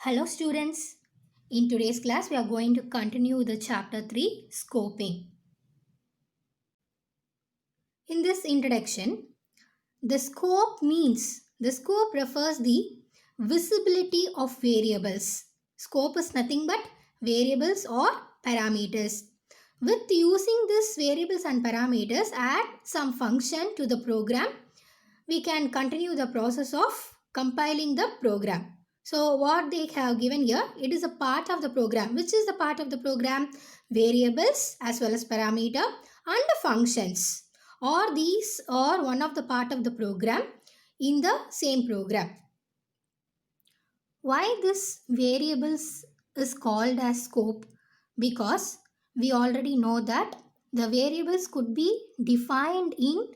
Hello students. In today's class we are going to continue the chapter 3 scoping. In this introduction, the scope refers the visibility of variables. Scope is nothing but variables or parameters. With using these variables and parameters, add some function to the program, we can continue the process of compiling the program. So what they have given here, it is a part of the program. Which is the part of the program? Variables as well as parameter and the functions. Or these are one of the part of the program in the same program. Why this variables is called as scope? Because we already know that the variables could be defined in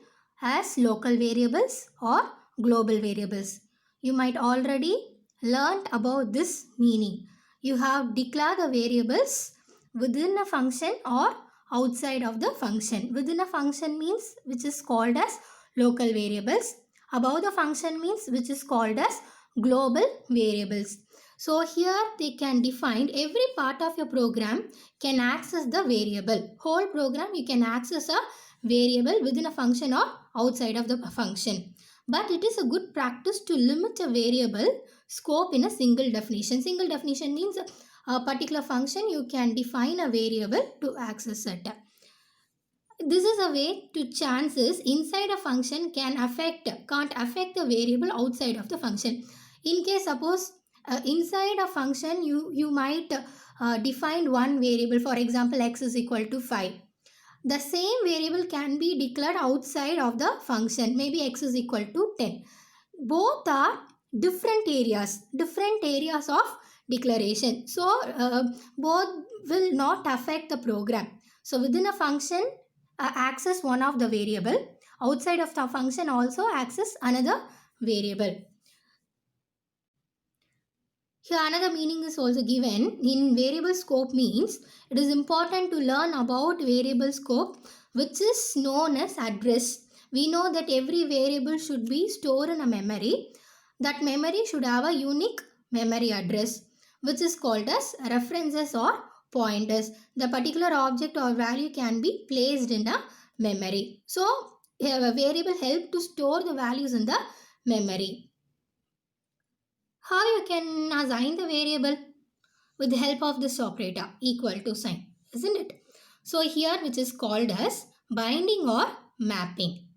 as local variables or global variables. You might already learnt about this meaning. You have declared the variables within a function or outside of the function. Within a function means which is called as local variables. Above the function means which is called as global variables. So here they can define every part of your program can access the variable. Whole program you can access a variable within a function or outside of the function. But it is a good practice to limit a variable scope in a single definition. Single definition means a particular function you can define a variable to access it. This is a way to chances inside a function can't affect the variable outside of the function. In case suppose inside a function you might define one variable, for example x is equal to 5. The same variable can be declared outside of the function, maybe x is equal to 10. Both are different areas of declaration. So both will not affect the program. So within a function access one of the variable, outside of the function also access another variable. Here another meaning is also given. In variable scope means it is important to learn about variable scope, which is known as address. We know that every variable should be stored in a memory. That memory should have a unique memory address, which is called as references or pointers. The particular object or value can be placed in a memory. So a variable helps to store the values in the memory. How you can assign the variable? With the help of this operator equal to sign, isn't it? So here which is called as binding or mapping.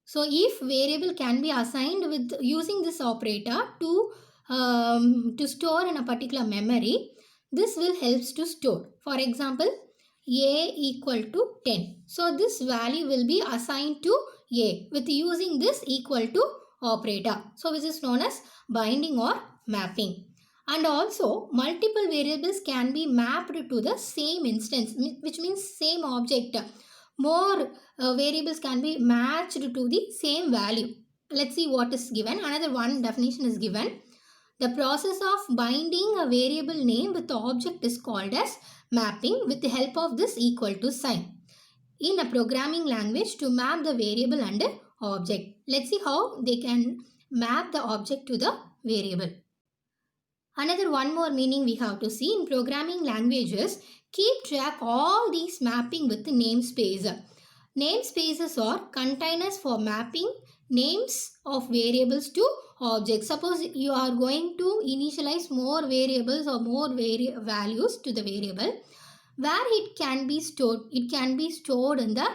So if variable can be assigned with using this operator to store in a particular memory, this will helps to store. For example, a equal to 10. So this value will be assigned to a with using this equal to operator. So which is known as binding or mapping. And also multiple variables can be mapped to the same instance, which means same object. More variables can be matched to the same value. Let's see what is given. Another one definition is given. The process of binding a variable name with the object is called as mapping with the help of this equal to sign in a programming language to map the variable and object. Let's see how they can map the object to the variable. Another one more meaning we have to see in programming languages, keep track all these mapping with the namespace. Namespaces are containers for mapping names of variables to objects. Suppose you are going to initialize more variables or more values to the variable, where it can be stored. It can be stored in the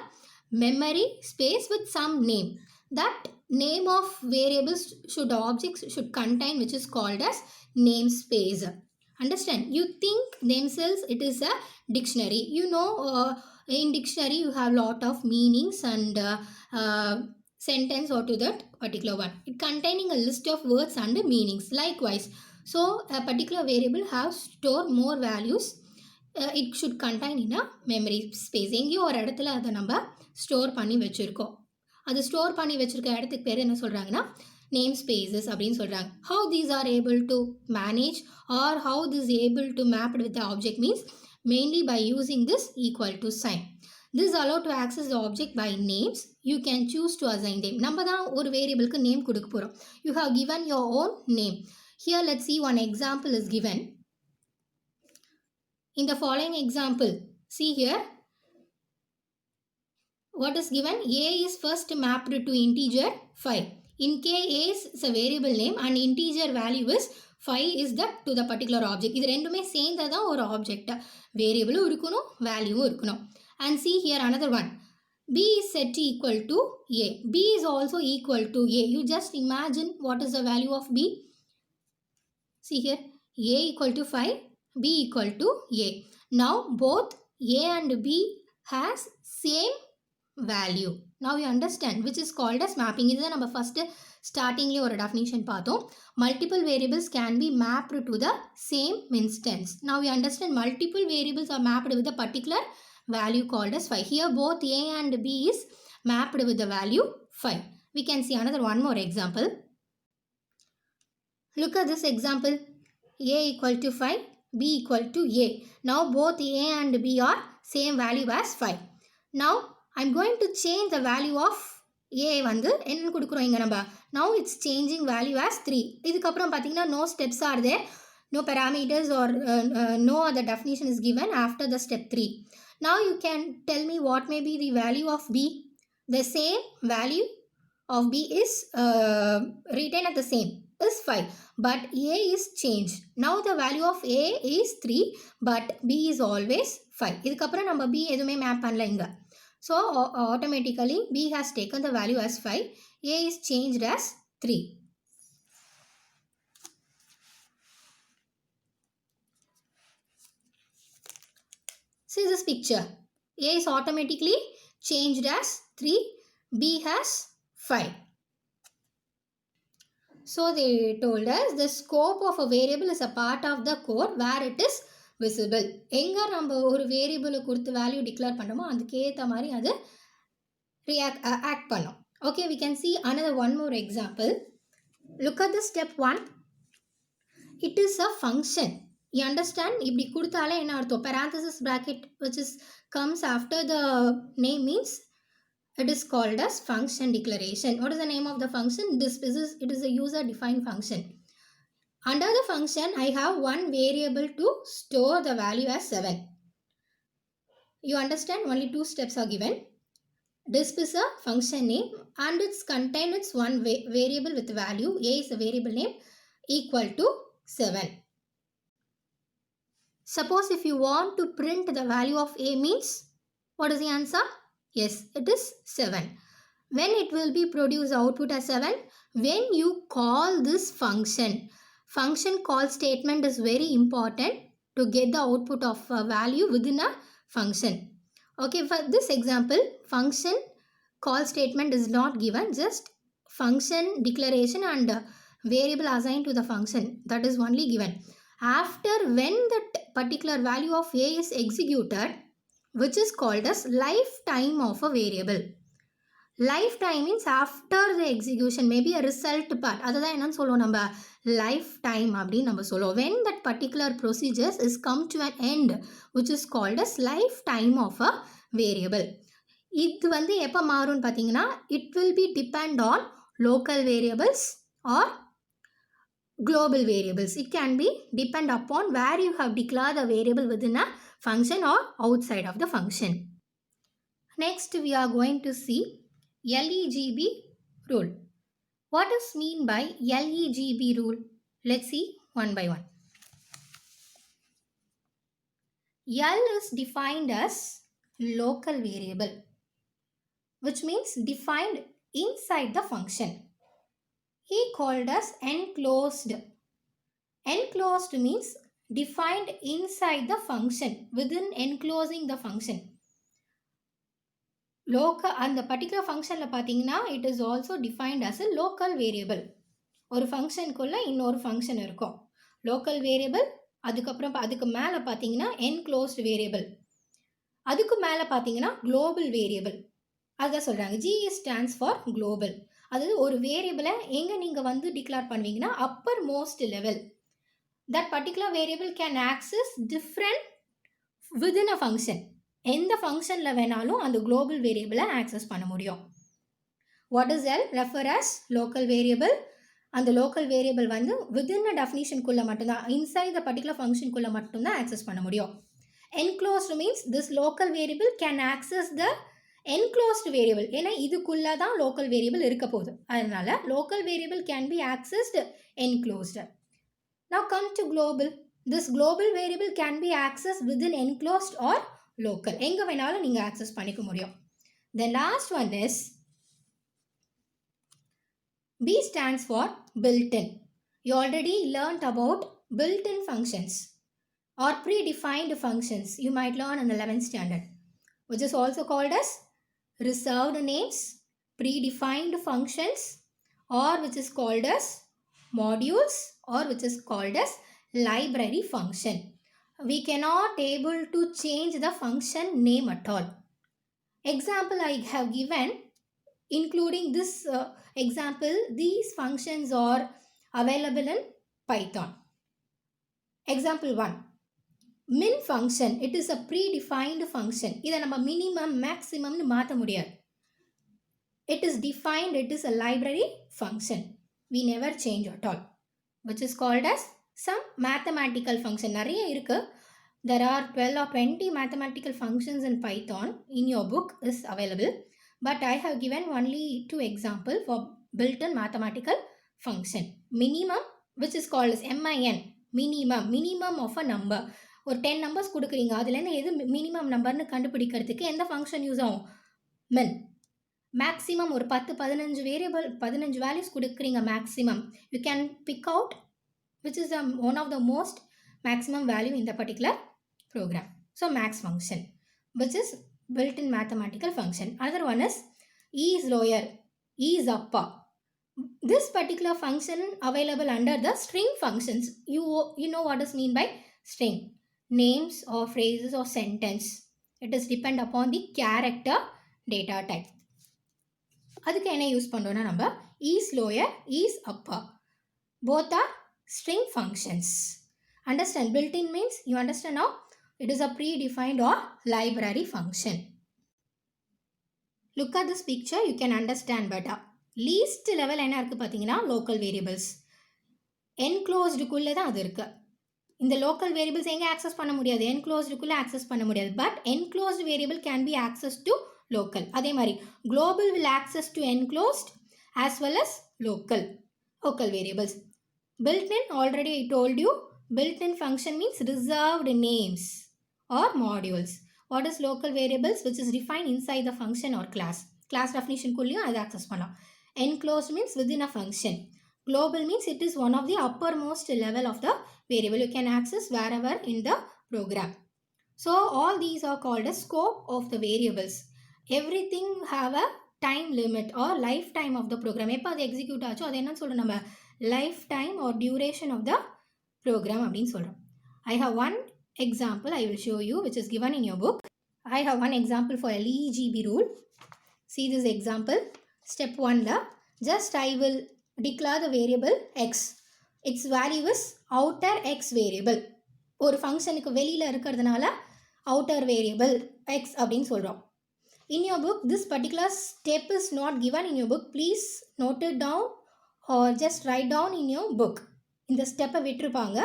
memory space with some name. That name of variables objects should contain, which is called as namespace. Understand? You think themselves it is a dictionary. You know in dictionary you have lot of meanings and sentence or to that particular one. It containing a list of words and meanings. Likewise, so a particular variable have store more values. It should contain in a memory space. எங்கேயோ ஒரு இடத்துல அதை நம்ம store பண்ணி வச்சுருக்கோம். அது store பண்ணி வச்சுருக்க இடத்துக்கு பேர் என்ன சொல்கிறாங்கன்னா name spaces அப்படின்னு சொல்கிறாங்க. How these are able to manage or how this is able to map with the object means mainly by using this equal to sign. This allow to access the object by names. You can choose to assign them. நம்ம தான் ஒரு வேரியபிளுக்கு name கொடுக்க போகிறோம். You have given your own name. Here let's see one example is given. In the following example, see here, what is given? A is first mapped to integer 5. In case A is a variable name and integer value is 5 is the to the particular object. இது ரெண்டுமே சேர்ந்ததா ஒரு object. வேரியபிளும் இருக்கணும், வேல்யூவும் இருக்கணும். And see here another one. B is set to equal to A. B is also equal to A. You just imagine what is the value of B. See here, A equal to 5, B equal to A. Now both A and B has same value. Now you understand which is called as mapping. This is our first starting or definition பார்த்தோம். Multiple variables can be mapped to the same instance. Now we understand multiple variables are mapped with a particular value called as 5. Here both A and B is mapped with the value 5. We can see another one more example. Look at this example. A equal to 5, B equal to A. Now both A and B are same value as 5. Now I'm going to change the value of A வந்து என்ன கொடுக்குறோம் இங்க நம்ம. Now it's changing value as 3. இதுக்கப்புறம் பார்த்தீங்கன்னா no steps are there, no parameters or no other definition is given after the step 3. Now you can tell me what may be the value of B. The same value of B is written at the same is 5, but A is changed. Now the value of A is 3, but B is always 5. இதுக்கப்புறம் நம்ம B எதுவுமே map பண்ணல இங்க. So automatically B has taken the value as 5, A is changed as 3. See this picture. A is automatically changed as 3, B has 5. So they told us the scope of a variable is a part of the code where it is visible. எங்கே நம்ம ஒரு வேரியபிளை கொடுத்து value declare பண்ணுறோமோ அதுக்கேற்ற மாதிரி அது act பண்ணும். Okay, we can see another one more example. Look at the step 1. It is a function. You understand? இப்படி கொடுத்தாலே என்ன அர்த்தம்? Parenthesis bracket which is comes after the name means it is called as function declaration. What is the name of the function? It is a user defined function. Under the function, I have one variable to store the value as 7. You understand? Only 2 steps are given. This is a function name and it's contains one variable with value. A is a variable name equal to 7. Suppose if you want to print the value of A means, what is the answer? Yes, it is 7. When it will be produced output as 7? When you call this function. Function call statement is very important to get the output of a value within a function. Okay, for this example, function call statement is not given, just function declaration and variable assigned to the function, that is only given. After when that particular value of A is executed, which is called as lifetime of a variable. Lifetime means after the execution, maybe a result part. அதுதான் என்னன்னு சொல்லுவோம் நம்ம lifetime அப்படின்னு நம்ம சொல்லுவோம். When that particular procedures is come to an end, which is called as lifetime of a variable. இது வந்து எப்போ மாறும்னு பார்த்தீங்கன்னா it will be depend on local variables or global variables. It can be depend upon where you have declared the variable within a function or outside of the function. Next we are going to see LEGB rule. What is mean by LEGB rule? Let's see one by one. L is defined as local variable, which means defined inside the function. He called as enclosed. Enclosed means defined inside the function, within enclosing the function. Local அந்த particular functionல பார்த்தீங்கன்னா it is also defined as a local variable. ஒரு ஃபங்க்ஷனுக்குள்ள இன்னொரு function இருக்கும். local variable, அதுக்கப்புறம் அதுக்கு மேலே பார்த்தீங்கன்னா enclosed variable, அதுக்கு மேலே பார்த்தீங்கன்னா global variable. அதுதான் சொல்கிறாங்க G stands for global. அதாவது ஒரு வேரியபிளை எங்கே நீங்கள் வந்து டிக்ளேர் பண்ணுவீங்கன்னா upper most level. That particular variable can access different within a function. எந்த ஃபங்க்ஷனில் வேணாலும் அந்த குளோபல் வேரியபிளை ஆக்சஸ் பண்ண முடியும். What is L? Refer as local variable அந்த லோக்கல் வேரியபிள் வந்து வித்தின் அ டெஃபினிஷனுக்குள்ளே மட்டும்தான், இன்சைட் த பர்டிகுலர் ஃபங்க்ஷனுக்குள்ளே மட்டும்தான் ஆக்சஸ் பண்ண முடியும். Enclosed means this local variable can access the enclosed variable. ஏன்னா இதுக்குள்ளே தான் லோக்கல் வேரியபிள் இருக்க போகுது, அதனால local variable can be accessed enclosed. Now come to global. This global variable can be accessed within enclosed or local. எங்க வேணாலும் நீங்க access பண்ணிக்க முடியும். The last one is B stands for built-in. You already learnt about built-in functions or predefined functions. You might learn in the 11th standard, which is also called as reserved names, predefined functions, or which is called as modules, or which is called as library function. We cannot able to change the function name at all. Example I have given, including this example, these functions are available in Python. Example 1, min function. It is a predefined function. இதை நம்ம minimum maximum னு மாற்ற முடியாது. It is defined, it is a library function. We never change at all, which is called as some mathematical function. நிறைய இருக்கு. There are 12 or 20 mathematical functions in Python. In your book is available, but I have given only 2 examples for built-in mathematical function. Minimum, which is called as MIN, minimum of a number. ஒரு 10 numbers கொடுக்குறீங்க, அதுலேருந்து எது minimum நம்பர்னு கண்டுபிடிக்கிறதுக்கு எந்த function use ஆகும்? min. Maximum ஒரு 10-15 variable 15 values கொடுக்குறீங்க maximum. You can big out which is one of the most maximum value in the particular program. So max function, which is built-in mathematical function. Another one is is lower, is upper. This particular function available under the string functions. You know what is mean by string? Names or phrases or sentence. It is depend upon the character data type. அதுக்கு என்ன use பண்ணுறோன்னா நம்ம is lower, is upper. Both are string functions. Understand? Built-in means you understand now it is a predefined or library function. Look at this picture, you can understand better. Least level என்ன இருக்கு பார்த்தீங்கன்னா local variables. Enclosed குள்ளே தான் அது இருக்கு. இந்த local variables எங்கே access பண்ண முடியாது, enclosed குள்ளே ஆக்சஸ் பண்ண முடியாது. But enclosed variable can be accessed to local. அதே மாதிரி global will access to enclosed as well as local variables. Built-in, already I told you, built-in function means reserved names or modules. What is local variables? Which is defined inside the function or class. Class definition குள்ளேயும் அதை access பண்ணலாம். Enclosed means within a function. Global means it is one of the uppermost level of the variable. You can access wherever in the program. So all these are called as scope of the variables. Everything have a time limit or lifetime of the program. எப்போ அது execute ஆச்சோ அது என்னன்னு சொல்கிறோம் நம்ம, lifetime or duration of the program அப்படின்னு சொல்கிறோம். I have one example I will show you which is given in your book. I have one example for LEGB rule. See this example. Step 1, just I will declare the variable x. Its value is outer x variable. ஒரு ஃபங்க்ஷனுக்கு வெளியில் இருக்கிறதுனால outer variable x அப்படின்னு சொல்கிறோம். In your book, this particular step is not given in your book. Please note it down or just write down in your book. இந்த ஸ்டெப்பை விட்டுருப்பாங்க,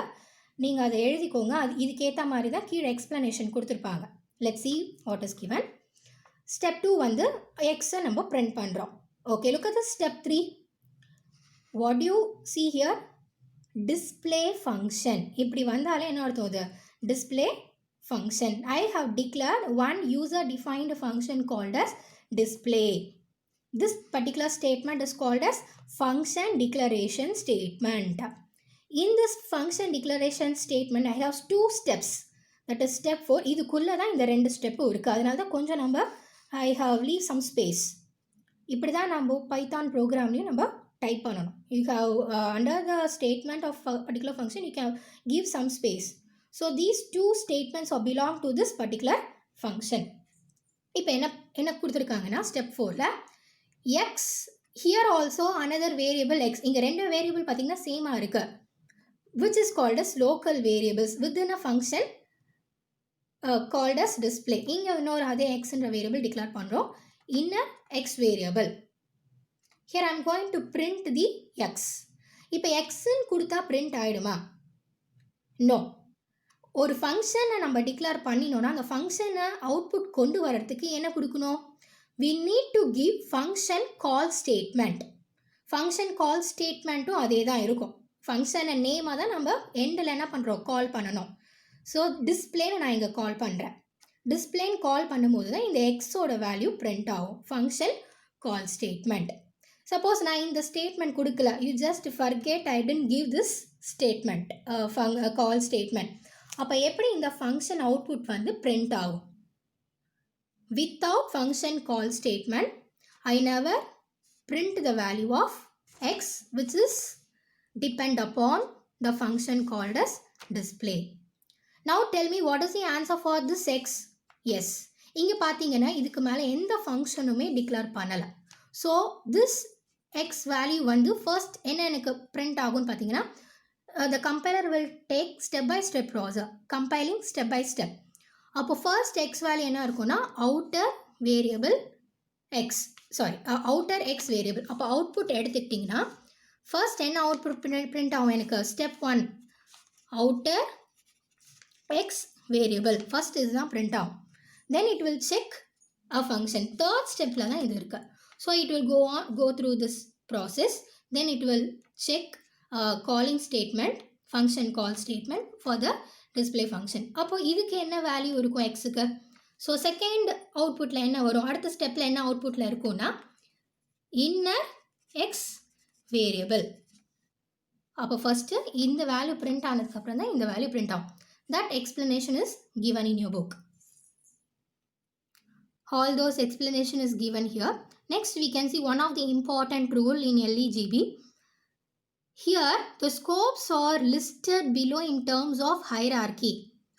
நீங்கள் அதை எழுதிக்கோங்க. அது இதுக்கேற்ற மாதிரி தான் கீழே எக்ஸ்ப்ளனேஷன் கொடுத்துருப்பாங்க. Let's see what is given. Step 2 வந்து எக்ஸை நம்ம பிரிண்ட் பண்ணுறோம். Okay, look at the step 3. What do you see here? Display function. இப்படி வந்தாலே என்ன அர்த்தம்? அது display function. I have declared one user defined function called as display. This particular statement is called as function declaration statement. In this function declaration statement I have 2 steps. That is step 4. இதுக்குள்ளே தான் இந்த 2 ஸ்டெப்பும் இருக்குது. அதனால தான் கொஞ்சம் நம்ம I have leave some space. இப்படி தான் நம்ம பைத்தான் ப்ரோக்ராம்லையும் நம்ம டைப் பண்ணணும். You have under the statement of a particular function you can give some space. So these 2 statements are belong to this particular function. இப்போ என்ன கொடுத்துருக்காங்கன்னா step 4ல x, here also another variable x. இங்கே 2 variable பார்த்தீங்கன்னா சேமாக இருக்குது, which is called as local variables within a function called as display. இங்கே இன்னொரு அதே xன்ற வேரியபிள் டிக்ளேர் பண்ணுறோம் in a x variable. Here I am going to print the x. இப்போ எக்ஸ்ன்னு கொடுத்தா பிரிண்ட் ஆகிடுமா? நோ. ஒரு ஃபங்க்ஷனை நம்ம டிக்ளேர் பண்ணினோன்னா அந்த ஃபங்க்ஷனை அவுட்புட் கொண்டு வரதுக்கு என்ன கொடுக்கணும்? we need to give function call statement. Function call ஸ்டேட்மெண்ட்டும் அதே தான் இருக்கும். ஃபங்க்ஷனை நேமாக தான் நம்ம எண்டில் என்ன பண்ணுறோம்? கால் பண்ணணும். ஸோ டிஸ்பிளேன்னு நான் இங்கே கால் பண்ணுறேன். டிஸ்பிளேன்னு கால் பண்ணும்போது தான் இந்த எக்ஸோட வேல்யூ பிரிண்ட் ஆகும். Function call statement. சப்போஸ் நான் இந்த ஸ்டேட்மெண்ட் கொடுக்கல, you just forget I didn't give this statement, call statement. அப்போ எப்படி இந்த ஃபங்க்ஷன் அவுட்புட் வந்து பிரிண்ட் ஆகும்? Without function call statement, I never print the value of x which is depend upon the function called as display. Now tell me what is the answer for this x? Yes. இங்கே பார்த்தீங்கன்னா இதுக்கு மேலே எந்த ஃபங்க்ஷனுமே declare பண்ணலை. So this X value வந்து first என்ன எனக்கு print ஆகும்னு பார்த்தீங்கன்னா, the compiler will take step by step process, compiling step by step. அப்போ ஃபர்ஸ்ட் எக்ஸ் வேல்யூ என்ன இருக்கும்னா outer variable X, outer X variable. அப்போ அவுட்புட் எடுத்துக்கிட்டிங்கன்னா ஃபர்ஸ்ட் என்ன அவுட்புட் பிரிண்ட் ஆகும்? எனக்கு step 1 outer X variable first இதுதான் பிரிண்ட் ஆகும். Then it will check a function. Third ஸ்டெப்பில் தான் இது இருக்குது. So it will go through this process. Then it will check calling statement, function call statement for the display function. அப்போ இதுக்கு என்ன value இருக்கும் எக்ஸுக்கு? ஸோ செகண்ட் அவுட்புட்டில் என்ன வரும்? அடுத்த ஸ்டெப்பில் என்ன அவுட்புட்டில் இருக்கும்னா இன்னர் எக்ஸ் வேரியபிள். அப்போ ஃபஸ்ட்டு இந்த வேல்யூ பிரிண்ட் ஆனதுக்கப்புறம் தான் இந்த வேல்யூ பிரிண்ட் ஆகும். That explanation is given in your book. All those explanation is given here. Next we can see one of the important rule in LEGB. Here the scopes are listed below in terms of hierarchy.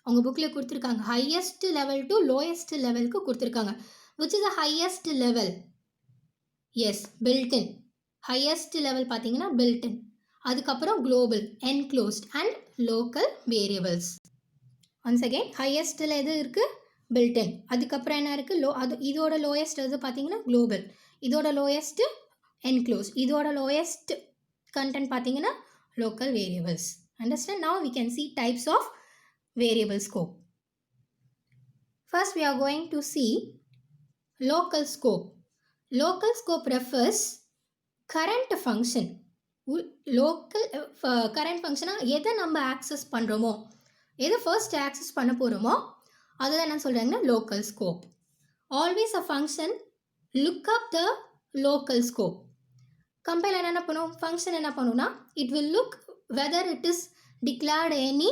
உங்கள் புக்கில் கொடுத்துருக்காங்க highest level to lowest levelக்கு கொடுத்துருக்காங்க. Which is the highest level? Yes, built-in. Highest level பார்த்தீங்கன்னா built-in. அதுக்கப்புறம் global, enclosed and local variables. Once again highestல எது இருக்குது? built-in. அதுக்கப்புறம் என்ன இருக்குது? இதோட lowest எது பார்த்தீங்கன்னா global. இதோட lowest enclosed. இதோட lowest content பார்த்தீங்கன்னா local variables. Understand? Now we can see types of variable scope. First we are going to see local scope. Local scope refers current function. Local current function எதை நம்ம access பண்ணுறோமோ, எதை first access பண்ண போகிறோமோ அதுதான் என்ன சொல்கிறாங்கன்னா local scope. Always a function look up the local scope. Compiler என்ன பண்ணும்? ஃபங்க்ஷன் என்ன பண்ணுன்னா it will look whether it is declared any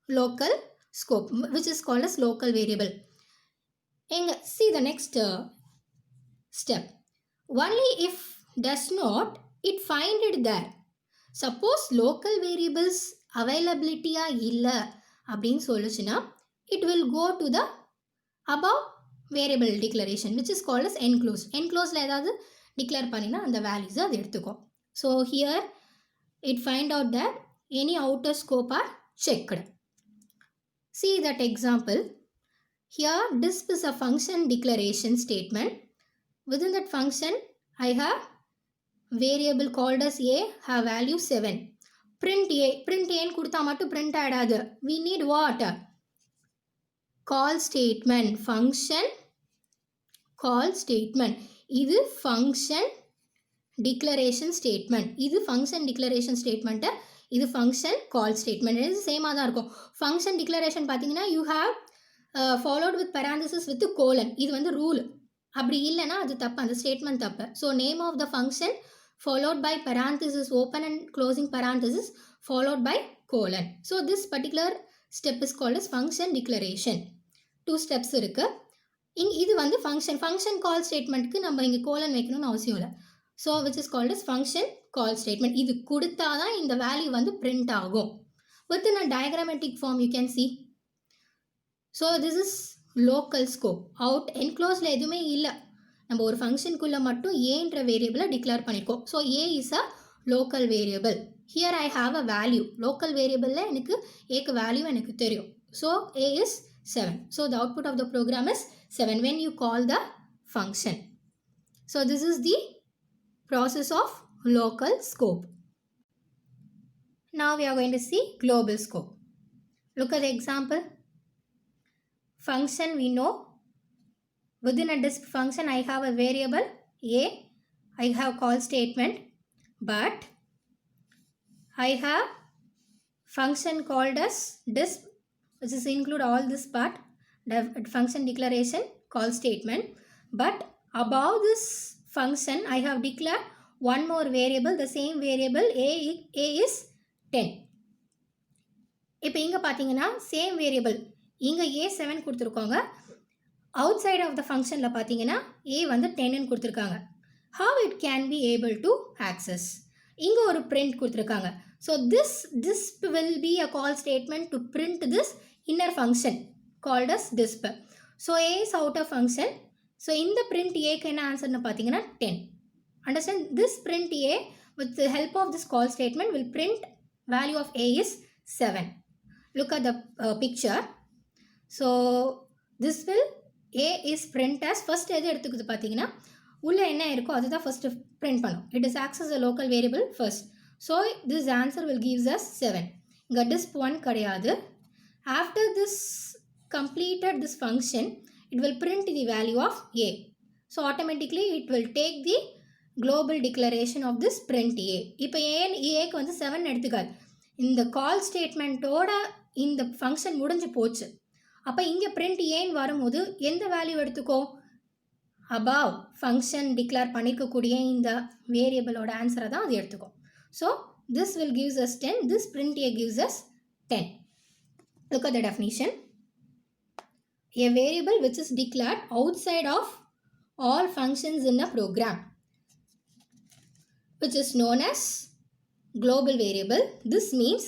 local scope which is called as local variable. See the next step. Only if does not it find it there. Suppose local variables availability இல்லை அப்படின்னு சொல்லுச்சுன்னா it will go to the above variable declaration which is called as enclosed. Enclosedல ஏதாவது declare பண்ணினா அந்த values அது எடுத்துக்கும். So here it find out that any outer scope are checked. See that example. Here disp is a function declaration statement. Within that function I have variable called as a have value 7. Print a. Print a ன்னு கொடுத்தா மட்டும் print ஆகிடாது. We need what? Call statement. Function call statement. இது function declaration statement. இது function declaration statement. இது function call statement. இது சேமாக தான் இருக்கும். function declaration பார்த்தீங்கன்னா you have followed with parenthesis with colon. இது வந்து ரூல். அப்படி இல்லைன்னா அது தப்பு, அந்த ஸ்டேட்மெண்ட் தப்பு. So name of the function followed by parenthesis, open and closing parenthesis followed by colon. So this particular step is called as function declaration. 2 steps இருக்கு. இது வந்து ஃபங்க்ஷன் கால் ஸ்டேட்மெண்ட்க்கு நம்ம இங்கே கோலன் வைக்கணும்னு அவசியம் இல்லை. So which is called as function call statement. இது கொடுத்தா தான் இந்த வேல்யூ வந்து பிரிண்ட் ஆகும். Within a diagrammatic form you can see. So this is local scope. Out என்க்ளோஸில் எதுவுமே இல்லை, நம்ம ஒரு ஃபங்க்ஷனுக்குள்ளே மட்டும் ஏன்ற வேரியபிளை டிக்ளேர் பண்ணியிருக்கோம். So A is a local variable. Here I have a value. Local வேரியபிளில் எனக்கு ஏக்கு வேல்யூ எனக்கு தெரியும். So A is 7. So the output of the program is 7 when you call the function. So this is the process of local scope. Now we are going to see global scope. Look at the example. Function we know. Within a disp function I have a variable a. I have call statement, but I have function called as disp, which is include all this part, the function declaration, call statement. But above this function I have declared one more variable, the same variable a is 10. இப்போ இங்கே பார்த்தீங்கன்னா same variable இங்கே a7 கொடுத்துருக்காங்க, out side of த ஃபங்க்ஷனில் பார்த்தீங்கன்னா a வந்து 10ன்னு கொடுத்துருக்காங்க. how it can be able to access, இங்கே ஒரு print கொடுத்துருக்காங்க. so this will be a call statement to print this inner function called as disp. so a is outer function. so இந்த print a க்கு என்ன ஆன்சர்னு பார்த்தீங்கன்னா 10. understand, this print a with the help of this call statement will print value of a is 7. look at the picture. so this will a is print as first எது எடுத்துக்குது பார்த்தீங்கன்னா உள்ள என்ன இருக்கோ அதுதான் first print பண்ணும். it is access a local variable first. so this answer will gives us 7. இங்க disp 1 கிடையாது. after this completed this function it will print the value of a. so automatically it will take the global declaration of this print a. இப்போ a க்கு வந்து 7 எடுத்துக்காது. இந்த call statementோட இந்த function முடிஞ்சு போச்சு. அப்போ இங்கே print ஏன்னு வரும்போது எந்த வேல்யூ எடுத்துக்கோ, above ஃபங்க்ஷன் டிக்ளேர் பண்ணிக்கக்கூடிய இந்த வேரியபிளோட ஆன்சரை தான் அது எடுத்துக்கும். So this will gives us 10, this print a gives us 10. look at the definition. a variable which is declared outside of all functions in a program, which is known as global variable. this means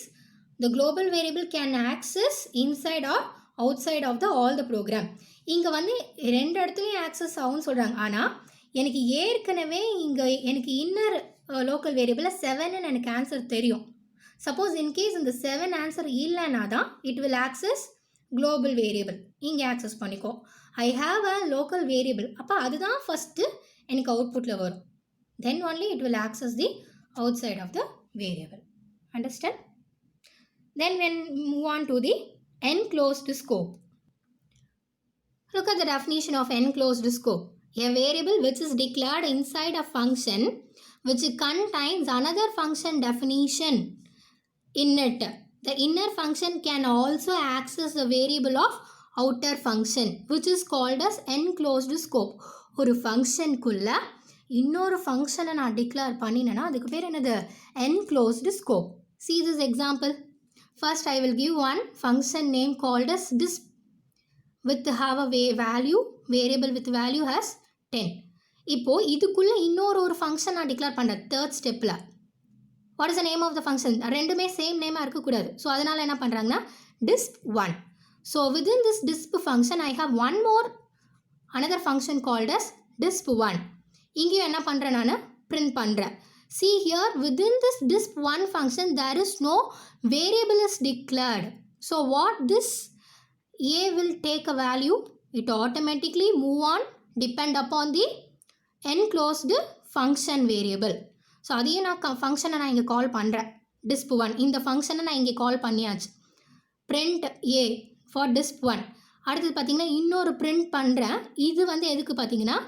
the global variable can access inside or outside of the all the program. இங்கே வந்து ரெண்டு இடத்துலையும் access ஆகும்னு சொல்கிறாங்க. ஆனால் எனக்கு ஏற்கனவே இங்கே எனக்கு இன்னர் லோக்கல் வேரியபிளில் 7ன்னு எனக்கு ஆன்சர் தெரியும். சப்போஸ் இன்கேஸ் இந்த 7 ஆன்சர் இல்லைன்னா தான் it will access global variable. இங்கே ஆக்சஸ் பண்ணிக்கோ. I have a local variable, அப்போ அதுதான் ஃபஸ்ட்டு எனக்கு அவுட்புட்டில் வரும். Then only it will access the outside of the variable. Understand? then when move on to the enclosed scope. look at the definition of enclosed scope. a variable which is declared inside a function which contains another function definition in it. the inner function can also access the variable of outer function which is called as enclosed scope. ஒரு ஃபங்க்ஷனுக்குள்ள இன்னொரு ஃபங்க்ஷனை நான் declare பண்ணினேன்னா அதுக்கு பேர் என்னது? enclosed scope. see this example. first I will give one function name called as disp with have a value, variable with value has 10. இப்போ இதுக்குள்ள இன்னொரு ஒரு ஃபங்க்ஷன் நான் டிக்ளேர் பண்ணுறேன் தேர்ட் ஸ்டெப்பில். What is the name of the function? ரெண்டுமே same நேமாக இருக்கக்கூடாது. ஸோ அதனால் என்ன பண்ணுறாங்கன்னா disp 1. So within this disp function I have one more another function called as disp 1. இங்கேயும் என்ன பண்ணுறேன், நான் print பண்ணுறேன். see here within this disp1 function there is no variable is declared. so what this a will take a value, it automatically move on depend upon the enclosed function variable. so அதையும் நான் ஃபங்க்ஷனை நான் இங்கே கால் பண்ணுறேன் disp1. இந்த ஃபங்க்ஷனை நான் இங்கே கால் பண்ணியாச்சு. print a for disp1. அடுத்தது பார்த்தீங்கன்னா இன்னொரு print பண்ணுறேன். இது வந்து எதுக்கு பார்த்தீங்கன்னா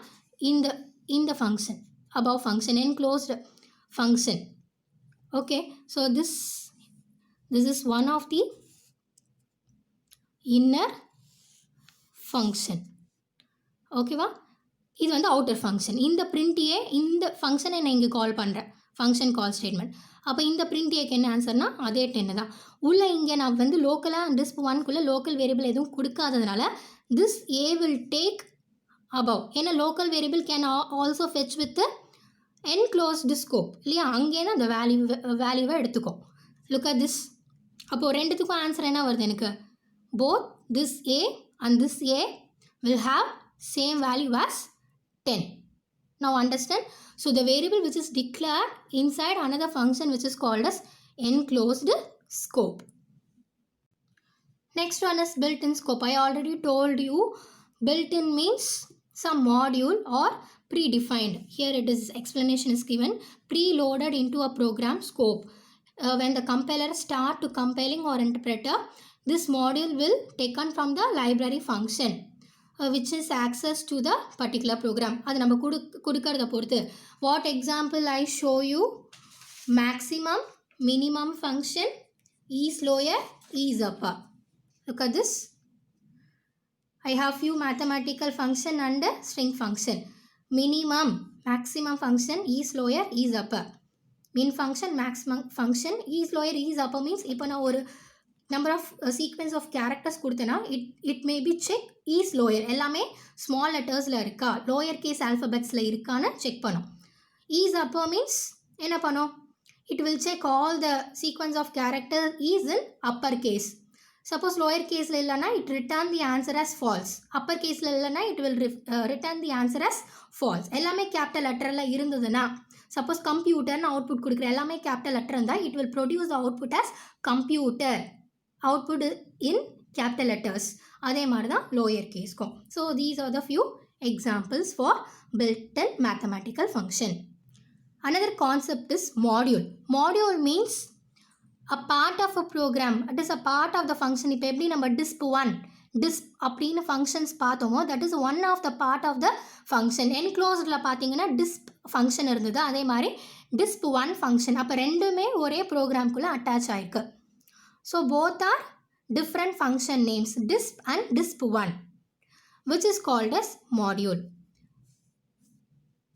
இந்த function above function enclosed function. okay, so this is one of the inner function. ஓகேவா? இது வந்து அவுட்டர் ஃபங்க்ஷன். இந்த பிரிண்ட்டியே இந்த ஃபங்க்ஷனை நான் இங்கே கால் பண்ணுறேன் ஃபங்க்ஷன் கால் ஸ்டேட்மெண்ட். அப்போ இந்த பிரிண்ட்டியேக்கு என்ன ஆன்சர்னா அதே 10 தான். உள்ளே இங்கே நான் வந்து லோக்கலாக disp 1குள்ளே லோக்கல் வேரியபிள் எதுவும் கொடுக்காததுனால this a will take above. ஏன்னா local variable can also fetch with enclosed scope இல்லையா? அங்கேனா அந்த வேல்யூவை எடுத்துக்கோ. Look at this. அப்போது ரெண்டுத்துக்கும் ஆன்சர் என்ன வருது எனக்கு? both this a and this a will have same value as 10. now understand? so the variable which is declared inside another function which is called as enclosed scope. next one is built-in scope. I already told you built-in means some module or predefined. here it is explanation is given, preloaded into a program scope. when the compiler start to compiling or interpreter, this module will taken from the library function which is access to the particular program. அது நம்ம கொடுக்கறத பொறுத்து. What example I show you? Maximum, minimum function, is lower, is upper. Look at this. I have few mathematical function and a string function. Minimum, maximum function, is lower, is upper. Min function, maximum function, is lower, is upper means இப்போ நான் ஒரு number of sequence of characters கொடுத்தேன்னா it may be check is lower. எல்லாமே small lettersல இருக்கா, lower case alphabetsல இருக்கான்னு check பண்ணும். Is upper means என்ன பண்ணும்? It will check all the sequence of characters is in upper case. Suppose lower case ல இல்லைனா it return the answer as false. Upper case ல இல்லைனா it will return the answer as false. எல்லாமே capital letterல இருந்ததுன்னா, suppose computer output கொடுக்குற எல்லாமே capital letter இருந்தால் it will produce the output as computer. Output in capital letters. அதே மாதிரி தான் lower caseக்கும். So these are the few examples for built-in mathematical function. Another concept is module. Module means a part of a program. It is a part of the function. இப்போ எப்படி நம்ம disp1 disp அப்படின்னு functions பார்த்தோமோ, that is one of the part of the function. Enclosedல பார்த்தீங்கன்னா disp function இருந்தது. அதே மாதிரி disp1 function. அப்போ ரெண்டுமே ஒரே ப்ரோக்ராம்குள்ளே அட்டாச் ஆயிருக்கு. So both are different function names, disp and disp1, which is called as module.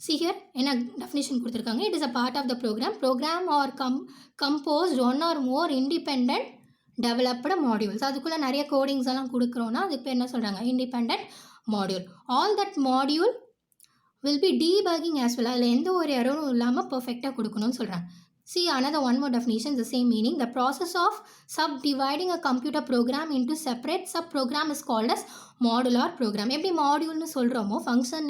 See here, என்ன definition கொடுத்திருக்காங்க. It is a part of the program or composed one or more independent developed modules. அதுக்குள்ள நிறைய codings எல்லாம் கொடுக்குறோன்னா அதுக்கு பேர் என்ன சொல்கிறாங்க? Independent module. All that module will be debugging as well. அதில் எந்த ஒரு எரரும் இல்லாமல் பர்ஃபெக்டாக கொடுக்கணும்னு சொல்கிறாங்க. See another one more definition, the same meaning. The process of subdividing a computer program into separate subprogram is called as modular program. எப்படி மாடியூல்னு சொல்கிறோமோ function